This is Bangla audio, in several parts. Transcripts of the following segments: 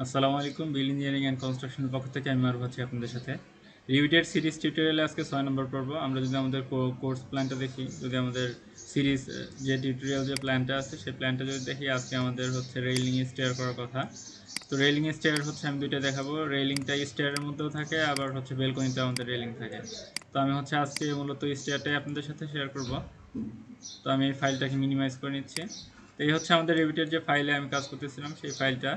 আসসালামু আলাইকুম। বিল ইঞ্জিনিয়ারিং অ্যান্ড কনস্ট্রাকশনের পক্ষ থেকে আমি মারুফ আছি আপনাদের সাথে। রিভিটের সিরিজ টিউটোরিয়ালে আজকে 6 নম্বর পর্ব। আমরা যদি আমাদের কোর্স প্ল্যানটা দেখি, যদি আমাদের সিরিজ যে টিউটোরিয়াল যে প্ল্যানটা আছে সেই প্ল্যানটা যদি দেখি, আজকে আমাদের হচ্ছে রেইলিং স্টেয়ার করার কথা। তো রেইলিং স্টেয়ার হচ্ছে আমি দুইটা দেখাবো। রেইলিংটা স্টেয়ারের মধ্যেও থাকে, আবার হচ্ছে বেলকনিতে আমাদের রেইলিং থাকে। তো আমি হচ্ছে আজকে মূলত স্টেয়ারটাই আপনাদের সাথে শেয়ার করব। তো আমি এই ফাইলটাকে মিনিমাইজ করে নিচ্ছি। তো এই হচ্ছে আমাদের রেভিটের যে ফাইলে আমি কাজ করতেছিলাম সেই ফাইলটা।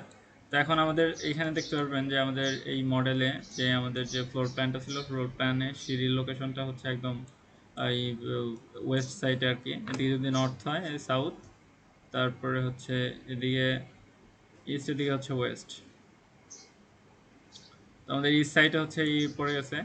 তো এখন আমাদের এইখানে দেখতে পারবেন যে আমাদের এই মডেলে যে আমাদের যে ফ্লোর প্ল্যানটা ছিল, ফ্লোর প্ল্যানে সিঁড়ির লোকেশনটা হচ্ছে একদম এই ওয়েস্ট সাইডে আর কি। এদিকে যদি নর্থ হয় সাউথ, তারপরে হচ্ছে এদিকে ইস্ট, এদিকে হচ্ছে ওয়েস্ট। তো আমাদের ইস্ট সাইডে হচ্ছে এই পড়ে গেছে,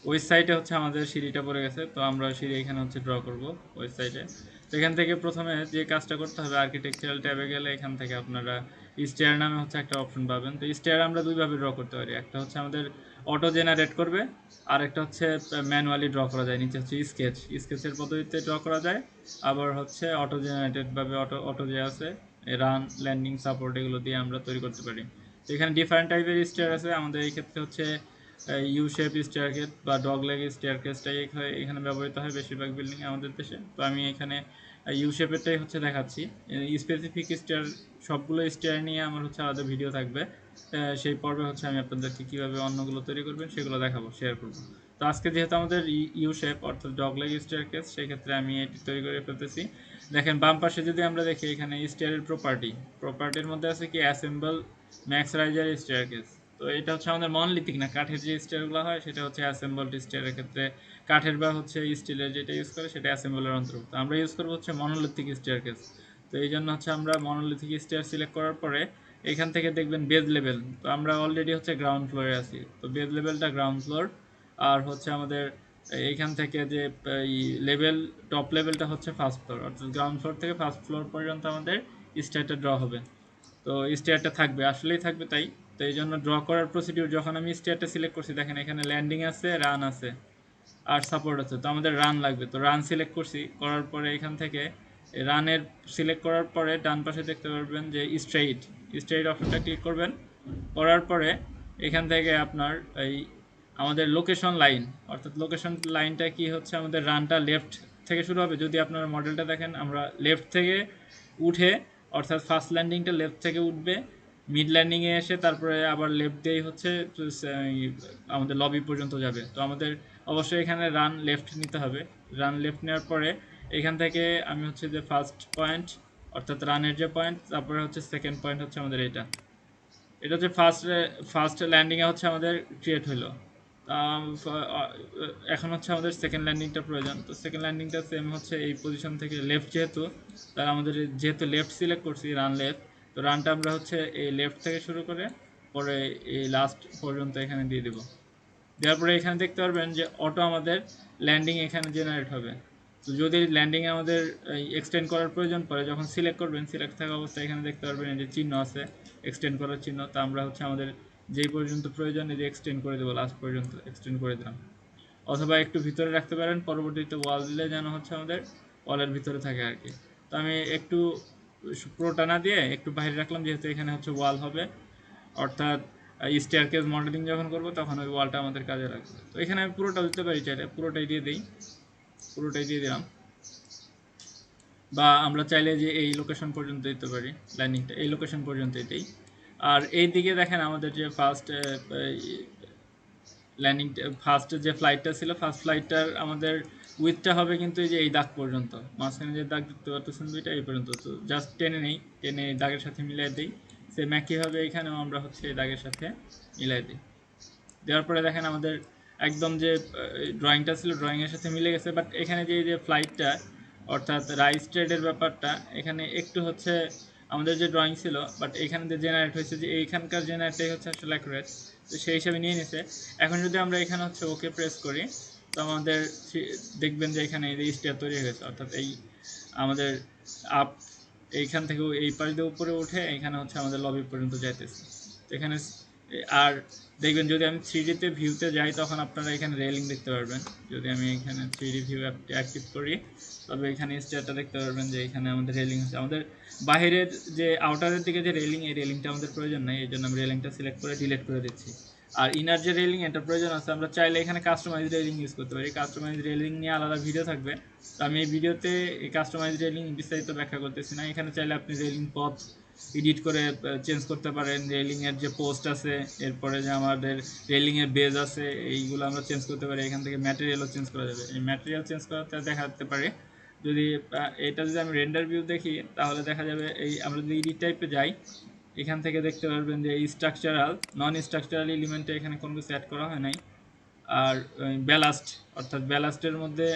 ওই সাইডে হচ্ছে আমাদের সিঁড়িটা পড়ে গেছে। তো আমরা সিঁড়ি এখানে হচ্ছে ড্র করব ওই সাইডে। তো এখান থেকে প্রথমে যে কাজটা করতে হবে, আর্কিটেকচারাল ট্যাবে গেলে এখান থেকে আপনারা স্টেয়ার নামে হচ্ছে একটা অপশন পাবেন। তো স্টেয়ার আমরা দুইভাবে ড্র করতে পারি, একটা হচ্ছে আমাদের অটো জেনারেট করবে, আর একটা হচ্ছে ম্যানুয়ালি ড্র করা যায়। নিচে হচ্ছে স্কেচের পদ্ধতিতে ড্র করা যায়, আবার হচ্ছে অটো জেনারেটেড ভাবে অটো যে আছে রান, ল্যান্ডিং, সাপোর্ট এগুলো দিয়ে আমরা তৈরি করতে পারি। তো এখানে ডিফারেন্ট টাইপের স্টেয়ার আছে। আমাদের এই ক্ষেত্রে হচ্ছে ইউ শেপ স্টেয়ারকেস বা ডগ লেগ স্টেয়ারকেসটাই এখানে ব্যবহৃত হয় বেশিরভাগ বিল্ডিং আমাদের দেশে। তো আমি এখানে ইউ শেপেরটাই হচ্ছে দেখাচ্ছি। স্পেসিফিক স্টেয়ার, সবগুলো স্টেয়ার নিয়ে আমার হচ্ছে আলাদা ভিডিও থাকবে। সেই পর্বে হচ্ছে আমি আপনাদেরকে কীভাবে অন্যগুলো তৈরি করবেন সেগুলো দেখাবো, শেয়ার করবো। তো আজকে যেহেতু আমাদের ইউ শেপ অর্থাৎ ডগ লেগ স্টেয়ারকেস, সেই ক্ষেত্রে আমি এটি তৈরি করে ফেলতেছি। দেখেন বাম পাশে যদি আমরা দেখি, এখানে স্টেয়ারের প্রপার্টির মধ্যে আছে কি অ্যাসেম্বল ম্যাক্স রাইজার স্টেয়ারকেস। তো এটা হচ্ছে আমাদের মনলিথিক না, কাঠের যে স্টেয়ারগুলো হয় সেটা হচ্ছে অ্যাসেম্বলড স্টেয়ারের ক্ষেত্রে কাঠের বা হচ্ছে স্টিলের যেটা ইউজ করে সেটা অ্যাসেম্বলের অন্তর্ভুক্ত। আমরা ইউজ করবো হচ্ছে মনোলিথিক স্টেয়ারকেস। তো এই জন্য হচ্ছে আমরা মনোলিথিক স্টেয়ার সিলেক্ট করার পরে এখান থেকে দেখবেন বেজ লেভেল। তো আমরা অলরেডি হচ্ছে গ্রাউন্ড ফ্লোরে আছি, তো বেজ লেভেলটা গ্রাউন্ড ফ্লোর। আর হচ্ছে আমাদের এইখান থেকে যে লেভেল, টপ লেভেলটা হচ্ছে ফার্স্ট ফ্লোর, অর্থাৎ গ্রাউন্ড ফ্লোর থেকে ফার্স্ট ফ্লোর পর্যন্ত আমাদের স্টেয়ারটা ড্র হবে। তো স্টেয়ারটা থাকবে, আসলেই থাকবে তাই। তো এই জন্য ড্র করার প্রসিডিউর, যখন আমি স্টেয়ারটা সিলেক্ট করছি দেখেন এখানে ল্যান্ডিং আছে, রান আছে, আর সাপোর্ট আছে। তো আমাদের রান লাগবে, তো রান সিলেক্ট করছি। করার পরে এখান থেকে রানের সিলেক্ট করার পরে ডান পাশে দেখতে পারবেন যে স্ট্রেইট অপশনটা ক্লিক করবেন। করার পরে এখান থেকে আপনার এই আমাদের লোকেশন লাইন, অর্থাৎ লোকেশন লাইনটা কি হচ্ছে, আমাদের রানটা লেফট থেকে শুরু হবে। যদি আপনারা মডেলটা দেখেন, আমরা লেফট থেকে উঠে, অর্থাৎ ফার্স্ট ল্যান্ডিংটা লেফট থেকে উঠবে, মিড ল্যান্ডিংয়ে এসে তারপরে আবার লেফট দিয়েই হচ্ছে আমাদের লবি পর্যন্ত যাবে। তো আমাদের অবশ্যই এখানে রান লেফট নিতে হবে। রান লেফট নেওয়ার পরে এখান থেকে আমি হচ্ছে যে ফার্স্ট পয়েন্ট, অর্থাৎ রানের যে পয়েন্ট, তারপরে হচ্ছে সেকেন্ড পয়েন্ট হচ্ছে আমাদের এটা। এটা হচ্ছে ফার্স্ট ল্যান্ডিংয়ে হচ্ছে আমাদের ক্রিয়েট হলো। এখন হচ্ছে আমাদের সেকেন্ড ল্যান্ডিংটা প্রয়োজন। তো সেকেন্ড ল্যান্ডিংটা সেম হচ্ছে এই পজিশন থেকে লেফট, যেহেতু তার আমাদের যেহেতু লেফট সিলেক্ট করছি, রান লেফট। তো রানটা আমরা হচ্ছে এই লেফট থেকে শুরু করে পরে এই লাস্ট পর্যন্ত এখানে দিয়ে দেবো। দেওয়ার পরে এখানে দেখতে পারবেন যে অটো আমাদের ল্যান্ডিং এখানে জেনারেট হবে। তো যদি ল্যান্ডিংয়ে আমাদের এক্সটেন্ড করার প্রয়োজন পড়ে, যখন সিলেক্ট করবেন, সিলেক্ট থাকা অবস্থায় এখানে দেখতে পারবেন যে চিহ্ন আছে, এক্সটেন্ড করার চিহ্ন। তা আমরা হচ্ছে আমাদের যেই পর্যন্ত প্রয়োজন এই যে এক্সটেন্ড করে দেবো, লাস্ট পর্যন্ত এক্সটেন্ড করে দিলাম। অথবা একটু ভিতরে রাখতে পারেন, পরবর্তীতে ওয়াল দিলে যেন হচ্ছে আমাদের ওয়ালের ভিতরে থাকে আর কি। তো আমি একটু পুরোটা না দিয়ে একটু বাইরে রাখলাম, যেহেতু এখানে হচ্ছে ওয়াল হবে, অর্থাৎ স্টেয়ারকেস মডেলিং যখন করব তখন ওই ওয়ালটা আমাদের কাজে লাগবে। তো এখানে আমি পুরোটা দিতে পারি, চাইলে পুরোটাই দিয়ে দিই, পুরোটাই দিয়ে দিলাম। বা আমরা চাইলে যে এই লোকেশন পর্যন্ত দিতে পারি, ল্যান্ডিংটা এই লোকেশন পর্যন্তই দিই। আর এই দিকে দেখেন আমাদের যে ল্যান্ডিং ফার্স্ট যে ফ্লাইটটা ছিল, ফার্স্ট ফ্লাইটটার আমাদের উইথটা হবে কিন্তু এই যে এই দাগ পর্যন্ত, মাঝখানে যে দাগ দেখতে পাচ্ছেন দুইটা, এই পর্যন্ত। তো জাস্ট টেনে নেই, টেনে এই দাগের সাথে মিলিয়ে দিই। সেম একইভাবে এখানেও আমরা হচ্ছে এই দাগের সাথে মিলাই দিই। দেওয়ার পরে দেখেন আমাদের একদম যে ড্রয়িংটা ছিল ড্রয়িংয়ের সাথে মিলে গেছে। বাট এখানে যে ফ্লাইটটা, অর্থাৎ রাইস ট্রেডের ব্যাপারটা এখানে একটু হচ্ছে, আমাদের যে ড্রয়িং ছিল বাট এখানে যে জেনারেট হয়েছে, যে এইখানকার জেনারেটটাই হচ্ছে আসলে অ্যাকুরেট। তো সেই হিসাবে নিয়ে নিছে। এখন যদি আমরা এখানে হচ্ছে ওকে প্রেস করি, তো আমাদের দেখবেন যে এখানে এই স্টেয়ার তৈরি হয়ে গেছে, অর্থাৎ এই আমাদের আপ এইখান থেকে এই পাশ দিয়ে উপরে উঠে এখানে হচ্ছে আমাদের লবি পর্যন্ত যাইতেছে। তো এখানে আর দেখবেন যদি আমি 3D তে ভিউতে যাই তখন আপনারা এখানে রেলিং দেখতে পারবেন। যদি আমি এখানে 3D ভিউ অ্যাক্টিভ করি তবে এখানে স্টেয়ারটা দেখতে পারবেন যে এখানে আমাদের রেলিং আছে। আমাদের বাহিরের যে আউটারের দিকে যে রেলিং, এই রেলিংটা আমাদের প্রয়োজন নাই, এই জন্য আমি রেলিংটা সিলেক্ট করে ডিলিট করে দিচ্ছি। আর ইনার যে রেলিং এটা প্রয়োজন আছে, আমরা চাইলে এখানে কাস্টমাইজ রেলিং ইউজ করতে পারি। কাস্টমাইজ রেলিং নিয়ে আলাদা ভিডিও থাকবে, তো আমি এই ভিডিওতে এই কাস্টমাইজ রেলিং বিস্তারিত ব্যাখ্যা করতেছি না। এখানে চাইলে আপনি রেলিং পথ এডিট করে চেঞ্জ করতে পারেন, রেলিং এর যে পোস্ট আছে, এরপরে যে আমাদের রেলিং এর বেজ আছে, এইগুলো আমরা চেঞ্জ করতে পারি। এখান থেকে ম্যাটেরিয়ালও চেঞ্জ করা যাবে। এই ম্যাটেরিয়াল চেঞ্জ করাতে দেখাতে পারে যদি এটা যদি আমি রেন্ডার ভিউ দেখি তাহলে দেখা যাবে এই আমরা যদি এডিট টাইপে যাই এখান থেকে দেখতে পারবেন যে স্ট্রাকচারাল নন স্ট্রাকচারাল এলিমেন্টে এখানে কোনো কিছু অ্যাড করা হয় নাই। আর ব্যালাস্ট, অর্থাৎ ব্যালাস্টের মধ্যে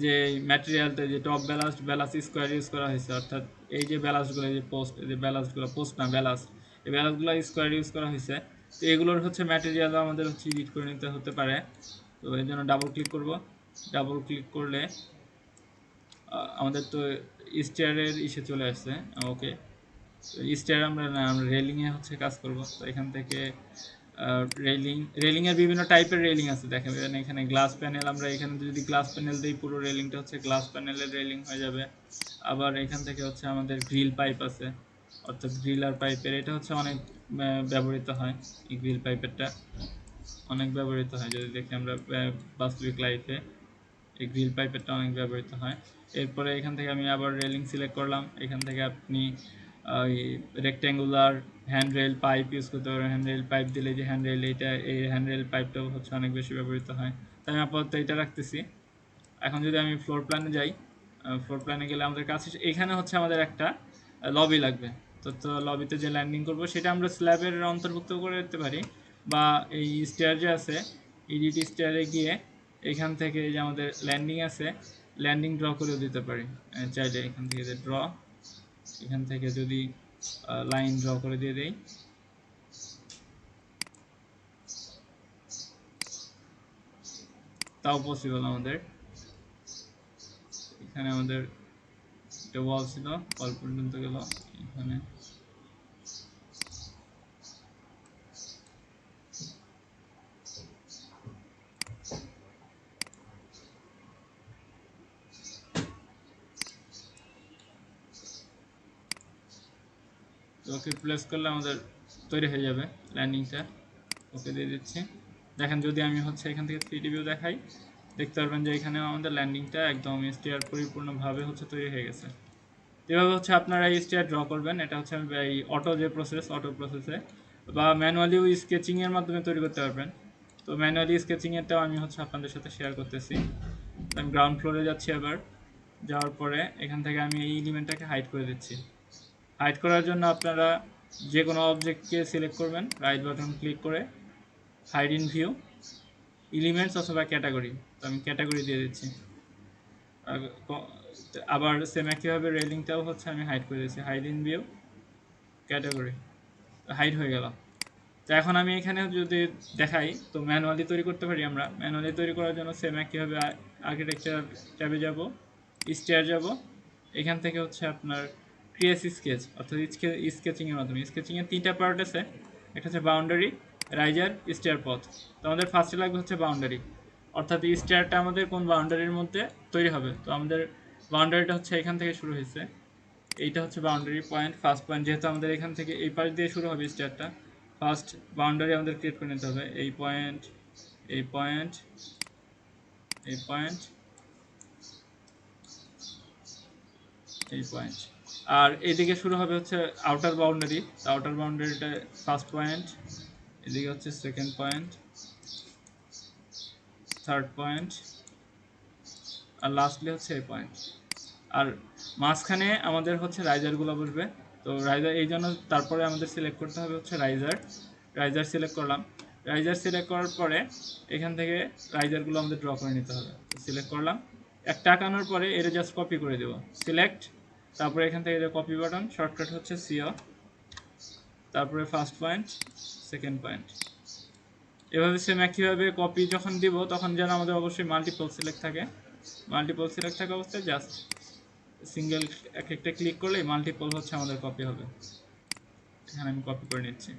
যে ম্যাটেরিয়ালটা যে টপ ব্যালাস্ট স্কোয়ার ইউজ করা হয়েছে, অর্থাৎ এই যে ব্যালাস্টগুলো, যে পোস্ট, এই যে ব্যালাস্টগুলো পোস্ট না ব্যালাস্ট, এই ব্যালাস্টগুলো স্কোয়ার ইউজ করা হয়েছে। তো এগুলোর হচ্ছে ম্যাটেরিয়ালও আমাদের হচ্ছে এডিট করে নিতে হতে পারে। তো এই জন্য ডাবল ক্লিক করব। ডাবল ক্লিক করলে আমাদের তো স্টেয়ারের ইসে চলে আসছে। ওকে, স্টেয়ার আমরা না, আমরা রেলিংয়ে হচ্ছে কাজ করব। তো এখান থেকে রেলিংয়ের বিভিন্ন টাইপের রেলিং আছে দেখেন এখানে। গ্লাস প্যানেল, আমরা এখানে যদি গ্লাস প্যানেল দিই পুরো রেলিংটা হচ্ছে গ্লাস প্যানেলের রেলিং হয়ে যাবে। আবার এখান থেকে হচ্ছে আমাদের গ্রিল পাইপ আছে, অর্থাৎ গ্রিল আর পাইপের, এটা হচ্ছে অনেক ব্যবহৃত হয়। এই গ্রিল পাইপেরটা অনেক ব্যবহৃত হয় যদি দেখি আমরা বাস্তবিক লাইফে, এই গ্রিল পাইপেরটা অনেক ব্যবহৃত হয়। এরপরে এখান থেকে আমি আবার রেলিং সিলেক্ট করলাম। এখান থেকে আপনি রেক্ট্যাঙ্গুলার হ্যান্ডরেল পাইপ ইউজ করতে পারবেন। হ্যান্ডরেল পাইপ দিলে যে হ্যান্ডরেল, এইটা এই হ্যান্ডরেল পাইপটাও হচ্ছে অনেক বেশি ব্যবহৃত হয়। তাই আমি আপাতত এটা রাখতেছি। এখন যদি আমি ফ্লোর প্ল্যানে যাই, ফ্লোর প্ল্যানে গেলে আমাদের কাছে এখানে হচ্ছে আমাদের একটা লবি লাগবে। তো লবিতে যে ল্যান্ডিং করব সেটা আমরা স্ল্যাবের অন্তর্ভুক্ত করে দিতে পারি, বা এই স্টেয়ার যে আছে এডিট স্টেয়ারে গিয়ে এখান থেকে যে আমাদের ল্যান্ডিং আছে ল্যান্ডিং ড্র করেও দিতে পারি। চাইলে এখান থেকে যে ড্র, এখান থেকে যদি লাইন ড্র করে দিয়ে দেই, তাও পসিবল আমাদের। এখানে আমাদের একটা ওয়াল ছিল, ওয়াল পর্যন্ত গেল এখানে। ওকে প্লেস করলে আমাদের তৈরি হয়ে যাবে ল্যান্ডিংটা। ওকে দিয়ে দিচ্ছি। দেখেন যদি আমি হচ্ছে এখান থেকে 3D ভিউ দেখাই, দেখতে পারবেন যে এখানে আমাদের ল্যান্ডিংটা একদম স্টেয়ার পরিপূর্ণভাবে হচ্ছে তৈরি হয়ে গেছে। এভাবে হচ্ছে আপনারা এই স্টেয়ার ড্র করবেন। এটা হচ্ছে এই অটো যে প্রসেস, অটো প্রসেসে বা ম্যানুয়ালিও স্কেচিংয়ের মাধ্যমে তৈরি করতে পারবেন। তো ম্যানুয়ালি স্কেচিংয়েরটাও আমি হচ্ছে আপনাদের সাথে শেয়ার করতেছি। আমি গ্রাউন্ড ফ্লোরে যাচ্ছি। আবার যাওয়ার পরে এখান থেকে আমি এই এলিমেন্টটাকে হাইড করে দিচ্ছি। হাইড করার জন্য আপনারা যে কোনো অবজেক্টকে সিলেক্ট করবেন, রাইট বাটন ক্লিক করে হাইড ইন ভিউ, এলিমেন্টস অথবা ক্যাটাগরি। তো আমি ক্যাটাগরি দিয়ে দিচ্ছি। আবার সেম একইভাবে রেলিংটাও হচ্ছে আমি হাইড করে দিচ্ছি, hide in view, category, hide হয়ে গেল। তো এখন আমি এখানে যদি দেখাই তো ম্যানুয়ালি তৈরি করতে পারি। আমরা ম্যানুয়ালি তৈরি করার জন্য সেম একইভাবে আর্কিটেকচার ট্যাবে যাব, স্টেয়ার যাব, এখান থেকে হচ্ছে আপনার ক্রিয়েট স্কেচ, অর্থাৎ স্কেচিংয়ের মাধ্যমে। স্কেচিংয়ের 3টা পার্ট আছে, একটা হচ্ছে বাউন্ডারি, রাইজার, স্টেয়ার পথ। তো আমাদের ফার্স্টে লাগবে হচ্ছে বাউন্ডারি, অর্থাৎ এই স্টেয়ারটা আমাদের কোন বাউন্ডারির মধ্যে তৈরি হবে। তো আমাদের বাউন্ডারিটা হচ্ছে এখান থেকে শুরু হয়েছে, এইটা হচ্ছে বাউন্ডারি পয়েন্ট, ফার্স্ট পয়েন্ট। যেহেতু আমাদের এখান থেকে এই পাশ দিয়ে শুরু হবে স্টেয়ারটা, ফার্স্ট বাউন্ডারি আমাদের ক্রিয়েট করে নিতে হবে। এই পয়েন্ট, এই পয়েন্ট, এই পয়েন্ট, এই পয়েন্ট। আর এদিকে শুরু হবে হচ্ছে আউটার বাউন্ডারি। আউটার বাউন্ডারিটা ফার্স্ট পয়েন্ট, এদিকে হচ্ছে সেকেন্ড পয়েন্ট, থার্ড পয়েন্ট, আর লাস্টলি হচ্ছে এই পয়েন্ট। আর মাঝখানে আমাদের হচ্ছে রাইজারগুলো বসবে। তো রাইজার এই জন্য তারপরে আমাদের সিলেক্ট করতে হবে হচ্ছে রাইজার। রাইজার সিলেক্ট করলাম। রাইজার সিলেক্ট করার পরে এখান থেকে রাইজারগুলো আমাদের ড্র করে নিতে হবে। সিলেক্ট করলাম, একটা আঁকানোর পরে এটা জাস্ট কপি করে দেবো, সিলেক্ট, তারপরে এখান থেকে কপি বাটন, শর্টকাট হচ্ছে সিও, তারপরে ফার্স্ট পয়েন্ট, সেকেন্ড পয়েন্ট। এভাবে সেম একইভাবে কপি যখন দিব তখন যেন আমাদের অবশ্যই মাল্টিপল সিলেক্ট থাকে। মাল্টিপল সিলেক্ট থাকা অবস্থায় জাস্ট সিঙ্গেল একটা ক্লিক করলে মাল্টিপল হচ্ছে আমাদের কপি হবে। এখানে আমি কপি করে নিচ্ছি।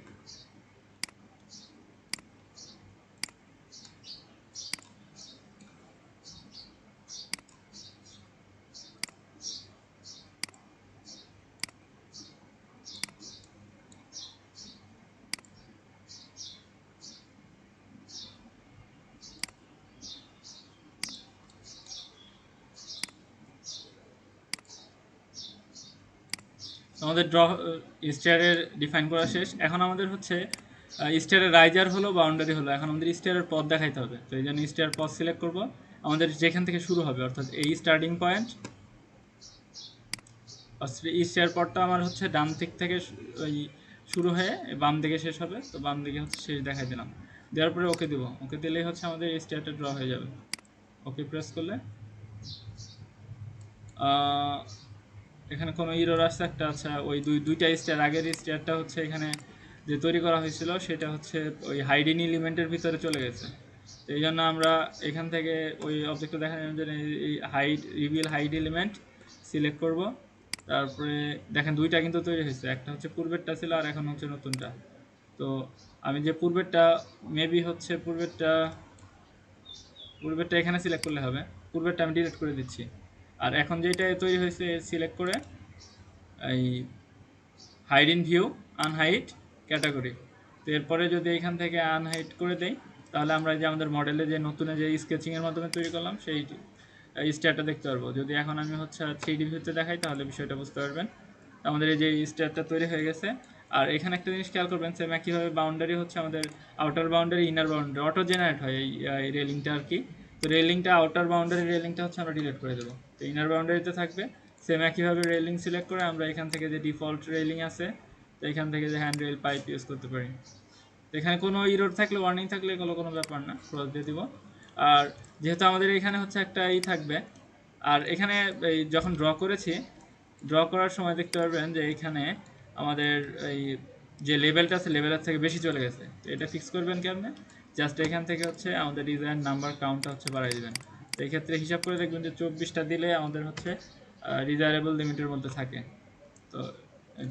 আমাদের স্টেয়ারের ডিফাইন করা শেষ। এখন আমাদের হচ্ছে স্টেয়ারের রাইজার হলো বাউন্ডারি হলো, এখন আমাদের স্টেয়ারের পথ দেখাইতে হবে। তো এই জন্য স্টেয়ার পথ সিলেক্ট করব, আমাদের যেখান থেকে শুরু হবে অর্থাৎ এই স্টার্টিং পয়েন্ট, স্টেয়ার পথটা আমার হচ্ছে ডান দিক থেকে ওই শুরু হয়ে বাম দিকে শেষ হবে। তো বাম দিকে হচ্ছে শেষ দেখাই দিলাম, দেওয়ার পরে ওকে দিব। ওকে দিলেই হচ্ছে আমাদের স্টেয়ারটা ড্র হয়ে যাবে। ওকে প্রেস করলে এখানে কোনো ইরর আসছে একটা। আচ্ছা, ওই দুইটা স্টেয়ার, আগের স্টেয়ারটা হচ্ছে এখানে যে তৈরি করা হয়েছিল সেটা হচ্ছে ওই হাইডিং এলিমেন্টের ভিতরে চলে গেছে। তো এই জন্য আমরা এখান থেকে ওই অবজেক্টটা দেখানোর জন্য এই hide reveal hide element select করব। তারপরে দেখেন দুইটা কিন্তু তৈরি হয়েছে, একটা হচ্ছে পূর্বেরটা ছিল আর এখন হচ্ছে নতুনটা। তো আমি যে পূর্বেরটা মেবি হচ্ছে পূর্বেরটা এখানে সিলেক্ট করলে হবে, পূর্বেরটা আমি ডিলিট করে দিচ্ছি। আর এখন যেটা তৈরি হয়েছে সিলেক্ট করে এই hide in view unhide category. তো এরপরে যদি এখান থেকে আনহাইড করে দেই তাহলে আমরা যে আমাদের মডেলে যে নতুন যে স্কেচিংয়ের মাধ্যমে তৈরি করলাম সেই স্টেয়ারটা দেখতে পারবো। যদি এখন আমি হচ্ছে 3D ভিউতে দেখাই তাহলে বিষয়টা বুঝতে পারবেন। আমাদের এই যে স্টেয়ারটা তৈরি হয়ে গেছে। আর এখানে একটা জিনিস খেয়াল করবেন, সেম একইভাবে বাউন্ডারি হচ্ছে আমাদের outer boundary inner boundary auto generate হয় এই রেলিংটা আর কি। তো রেলিংটা আউটার বাউন্ডারি রেলিংটা হচ্ছে আমরা ডিলিট করে দেবো, তো ইনার বাউন্ডারিতে থাকবে। সেম একইভাবে রেলিং সিলেক্ট করে আমরা এখান থেকে যে ডিফল্ট রেলিং আছে তো এখান থেকে যে হ্যান্ড রেল পাইপ ইউজ করতে পারি। তো এখানে কোনো ইরোর থাকলে ওয়ার্নিং থাকলে এগুলো কোনো ব্যাপার না, ক্রস দিয়ে দিব। আর যেহেতু আমাদের এখানে হচ্ছে একটা থাকবে, আর এখানে এই যখন ড্র করেছি, ড্র করার সময় দেখতে পারবেন যে এখানে আমাদের এই যে লেভেলটা আছে লেভেলের থেকে বেশি চলে গেছে। তো এটা ফিক্স করবেন কেমনে, জাস্ট এখান থেকে হচ্ছে আমাদের ডিজাইন নাম্বার কাউন্টটা হচ্ছে বাড়াই দেবেন। তো এই ক্ষেত্রে হিসাব করে দেখবেন যে 24টা দিলে আমাদের হচ্ছে ডিজায়ারেবল লিমিটের মধ্যে থাকে। তো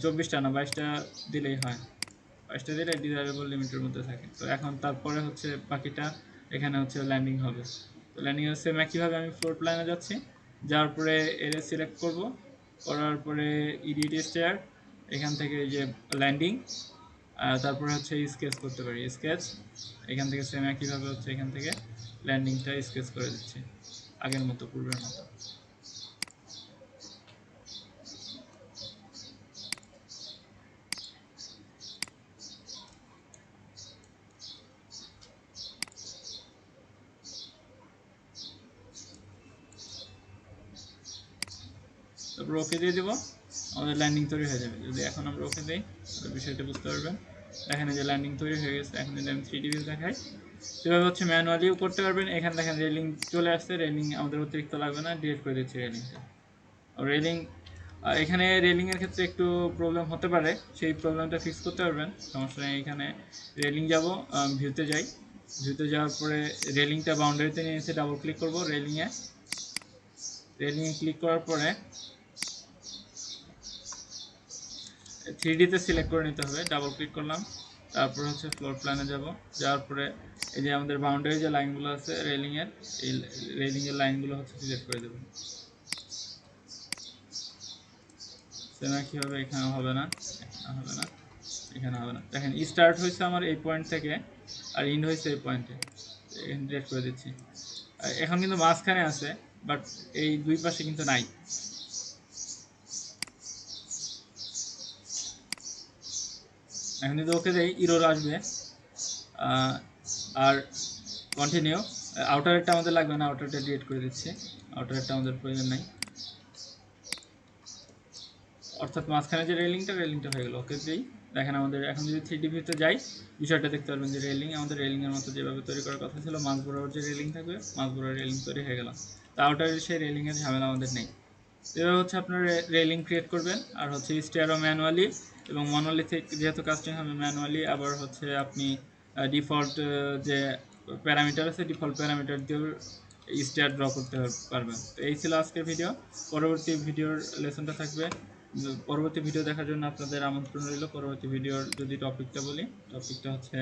24টা না 22টা দিলেই হয়, 22টা দিলে ডিজায়ারেবল লিমিটের মধ্যে থাকে। তো এখন তারপরে হচ্ছে বাকিটা এখানে হচ্ছে ল্যান্ডিং হবে। তো ল্যান্ডিং হচ্ছে একইভাবে আমি ফ্লোর প্ল্যানে যাচ্ছি, যাওয়ার পরে এরে সিলেক্ট করব, করার পরে ইডিট স্টেয়ার, এখান থেকে যে ল্যান্ডিং, তারপরে হচ্ছে স্কেচ করতে পারি স্কেচ, এখান থেকে সেম একইভাবে হচ্ছে এখান থেকে ল্যান্ডিংটা স্কেচ করে দিচ্ছি আগের মতো পূর্বের মতো। তারপর ওকে দিয়ে দেবো, আমাদের ল্যান্ডিং তৈরি হয়ে যাবে। যদি এখন আমরা ওকে দিই তাহলে বিষয়টা বুঝতে পারবেন। দেখেন যে ল্যান্ডিং তৈরি হয়ে গেছে। এখন যদি আমি 3D ভিউ দেখাই সেভাবে হচ্ছে ম্যানুয়ালিও করতে পারবেন। এখানে দেখেন রেলিং চলে আসছে, রেলিং আমাদের অতিরিক্ত লাগবে না, ডিলিট করে দিচ্ছি রেলিংটা। রেলিং এখানে রেলিংয়ের ক্ষেত্রে একটু প্রবলেম হতে পারে, সেই প্রবলেমটা ফিক্স করতে পারবেন, সমস্যা নেই। এখানে রেলিং যাব, ভিউতে যাই, ভিউতে যাওয়ার পরে রেলিংটা বাউন্ডারিতে নিয়ে এসে ডাবল ক্লিক করবো। রেলিংয়ে ক্লিক করার পরে 3Dতে সিলেক্ট করে নিতে হবে, ডাবল ক্লিক করলাম। তারপর হচ্ছে ফ্লোর প্ল্যানে যাব, যাওয়ার পরে এই যে আমাদের বাউন্ডারি যে লাইনগুলো আছে রেলিংয়ের, এই রেলিংয়ের লাইনগুলো হচ্ছে সিলেক্ট করে দেবো। সেটা কীভাবে এখানে হবে না, হবে না, এখানে হবে না। দেখেন স্টার্ট হয়েছে আমার এই পয়েন্ট থেকে আর ইন্ড হয়েছে এই পয়েন্টে, এখানে ডিলিট করে দিচ্ছি। এখন কিন্তু মাঝখানে আছে, বাট এই দুই পাশে কিন্তু নাই। এখন যদি ওকে দেই ইরোর আসবে। আর কন্টিনিউ, আউটারেরটা আমাদের লাগবে না, আউটারটা ডিলিট করে দিচ্ছি, আউটারেরটা আমাদের প্রয়োজন নাই। অর্থাৎ মাঝখানে যে রেলিংটা হয়ে গেল। ওকে দিই, দেখেন আমাদের এখন যদি 3D ভিউতে যাই বিষয়টা দেখতে পারবেন যে রেলিং আমাদের রেলিংয়ের মতো যেভাবে তৈরি করার কথা ছিল, মাঝ বরাবর যে রেলিং থাকবে মাঝ বরাবর রেলিং তৈরি হয়ে গেল। তা আউটারের সেই রেলিংয়ের ঝামেলা আমাদের নেই। এভাবে হচ্ছে আপনার রেলিং ক্রিয়েট করবেন। আর হচ্ছে স্টেয়ারও ম্যানুয়ালি এবং মনোলিথিক যেহেতু কাস্টিং হবে ম্যানুয়ালি, আবার হচ্ছে আপনি ডিফল্ট যে প্যারামিটার আছে ডিফল্ট প্যারামিটার দিয়েও স্টেয়ার ড্র করতে পারবেন। তো এই ছিল আজকের ভিডিও। পরবর্তী ভিডিওর লেসনটা থাকবে, পরবর্তী ভিডিও দেখার জন্য আপনাদের আমন্ত্রণ রইল। পরবর্তী ভিডিওর যদি টপিকটা বলি, টপিকটা হচ্ছে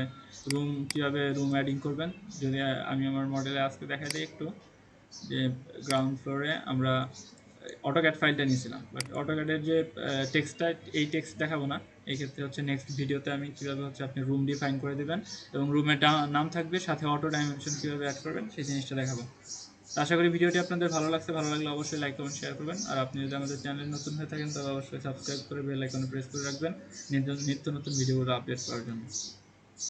রুম, কীভাবে রুম অ্যাডিং করবেন। যদি আমি আমার মডেলে আজকে দেখা দিই একটু, যে গ্রাউন্ড ফ্লোরে আমরা অটোক্যাড ফাইলটা নিয়েছিলাম, বাট অটোক্যাডের যে টেক্সটটা এই টেক্সট দেখাবো না। এই ক্ষেত্রে হচ্ছে নেক্সট ভিডিওতে আমি কীভাবে হচ্ছে আপনি রুম ডিফাইন করে দেবেন এবং রুমের নাম থাকবে, সাথে অটো ডাইমেনশন কীভাবে অ্যাড করবেন সেই জিনিসটা দেখাবো। তো আশা করি ভিডিওটি আপনাদের ভালো লাগছে, ভালো লাগলে অবশ্যই লাইক কমেন্ট শেয়ার করবেন। আর আপনি যদি আমাদের চ্যানেলে নতুন হয়ে থাকেন তবে অবশ্যই সাবস্ক্রাইব করে বেল আইকনে প্রেস করে রাখবেন নিত্য নতুন ভিডিওগুলো আপডেট করার জন্য।